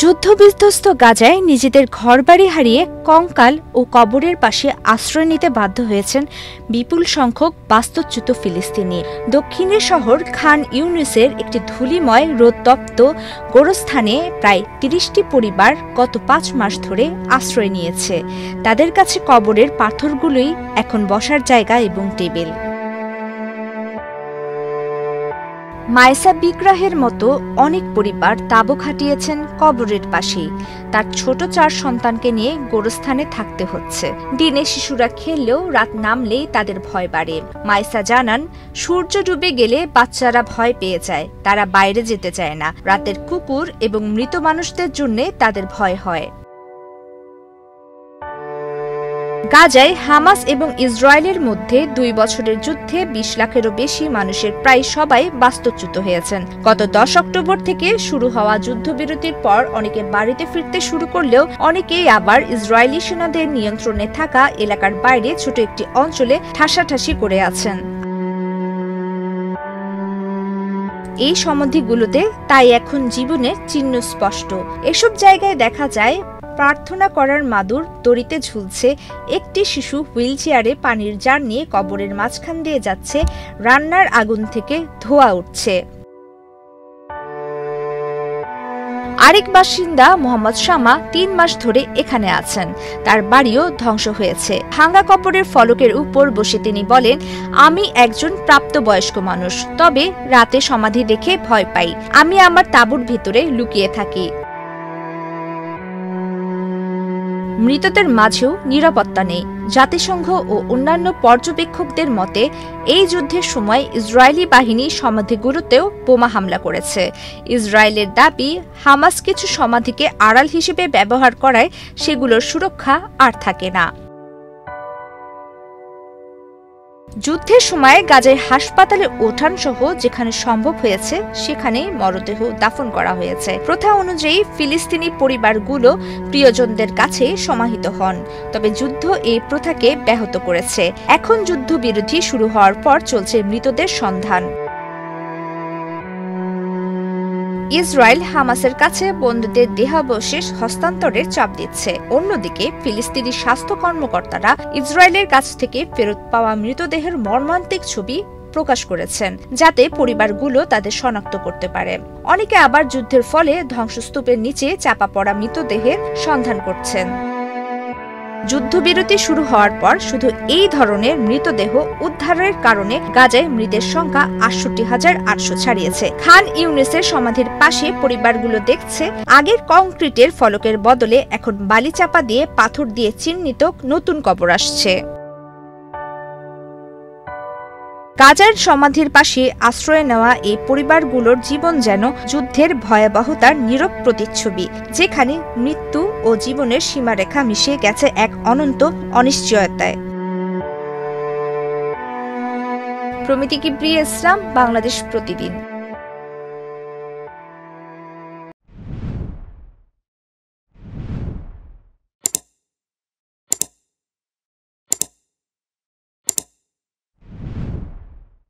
যুদ্ধবিধ্বস্ত গাজায় নিজেদের ঘরবাড়ি হারিয়ে কঙ্কাল ও কবরের পাশে আশ্রয় নিতে বাধ্য হয়েছেন বিপুল সংখ্যক বাস্তুচ্যুত ফিলিস্তিনি। দক্ষিণের শহর খান ইউনিসের একটি ধূলিময় রোদতপ্ত গোরস্থানে প্রায় ৩০টি পরিবার গত ৫ মাস ধরে আশ্রয় নিয়েছে। তাদের কাছে কবরের পাথরগুলোই এখন বসার জায়গা এবং টেবিল। মায়েসা বিগ্রাহের মতো অনেক পরিবার তাঁবু খাটিয়েছেন কবরের পাশেই। তার ছোট ৪ সন্তানকে নিয়ে গোরস্থানে থাকতে হচ্ছে। দিনে শিশুরা খেললেও রাত নামলেই তাদের ভয় বাড়ে। মায়েসা জানান, সূর্য ডুবে গেলে বাচ্চারা ভয় পেয়ে যায়, তারা বাইরে যেতে চায় না। রাতের কুকুর এবং মৃত মানুষদের জন্য তাদের ভয় হয়। গাজায় হামাস এবং ইসরায়েলের মধ্যে ২ বছরের যুদ্ধে ২০ লাখেরও বেশি মানুষের প্রায় সবাই বাস্তুচ্যুত হয়েছেন। গত ১০ অক্টোবর থেকে শুরু হওয়া যুদ্ধবিরতির পর অনেকে বাড়িতে ফিরতে শুরু করলেও অনেকেই আবার ইসরায়েলি সেনাদের নিয়ন্ত্রণে থাকা এলাকার বাইরে ছোট একটি অঞ্চলে ঠাসাঠাসি করে আছেন। এই সমাধিগুলোতে তাই এখন জীবনের চিহ্ন স্পষ্ট। এসব জায়গায় দেখা যায় প্রার্থনা করার মাদুর দড়িতে ঝুলছে, একটি শিশু হুইলচেয়ারে পানির জার নিয়ে কবরের মাঝখান দিয়ে যাচ্ছে, রান্নার আগুন থেকে ধোঁয়া উঠছে। আরেক বাসিন্দা মোহাম্মদ শামা ৩ মাস ধরে এখানে আছেন। তার বাড়িও ধ্বংস হয়েছে। ভাঙা কবরের ফলকের উপর বসে তিনি বলেন, আমি একজন প্রাপ্তবয়স্ক মানুষ, তবে রাতে সমাধি দেখে ভয় পাই। আমি আমার তাঁবুর ভিতরে লুকিয়ে থাকি। মৃতদের মাঝেও নিরাপত্তা নেই। জাতিসংঘ ও অন্যান্য পর্যবেক্ষকদের মতে এই যুদ্ধের সময় ইসরায়েলি বাহিনী সমাধিগুলোতেও বোমা হামলা করেছে। ইসরায়েলের দাবি, হামাস কিছু সমাধিকে আড়াল হিসেবে ব্যবহার করায় সেগুলোর সুরক্ষা আর থাকে না। যুদ্ধের সময় গাজায় হাসপাতালে ওঠান সহ যেখানে সম্ভব হয়েছে সেখানে মরদেহ দাফন করা হয়েছে। প্রথা অনুযায়ী ফিলিস্তিনি পরিবারগুলো প্রিয়জনদের কাছে সমাহিত হন, তবে যুদ্ধ এই প্রথাকে ব্যাহত করেছে। এখন যুদ্ধবিরতি শুরু হওয়ার পর চলছে মৃতদের সন্ধান। ইসরায়েল হামাসের কাছে বন্দীদের দেহাবশেষ হস্তান্তরের চাপ দিচ্ছে। অন্যদিকে ফিলিস্তিনি স্বাস্থ্য কর্মকর্তারা ইসরায়েলের কাছ থেকে ফেরত পাওয়া মৃতদেহের মর্মান্তিক ছবি প্রকাশ করেছেন, যাতে পরিবারগুলো তাদের শনাক্ত করতে পারে। অনেকে আবার যুদ্ধের ফলে ধ্বংসস্তূপের নিচে চাপা পড়া মৃতদেহের সন্ধান করছেন। যুদ্ধবিরতি শুরু হওয়ার পর শুধু এই ধরনের মৃতদেহ উদ্ধারের কারণে গাজায় মৃতের সংখ্যা ৬৮,৮০০ ছাড়িয়েছে। খান ইউনিসের সমাধির পাশে পরিবারগুলো দেখছে আগের কংক্রিটের ফলকের বদলে এখন বালি চাপা দিয়ে পাথর দিয়ে চিহ্নিত নতুন কবর আসছে। গাজার সমাধির পাশে আশ্রয় নেওয়া এই পরিবারগুলোর জীবন যেন যুদ্ধের ভয়াবহতার নীরব প্রতিচ্ছবি, যেখানে মৃত্যু ও জীবনের সীমারেখা মিশে গেছে এক অনন্ত অনিশ্চয়তায়। প্রমিতি কিবরিয়া, ইসলাম, বাংলাদেশ প্রতিদিন।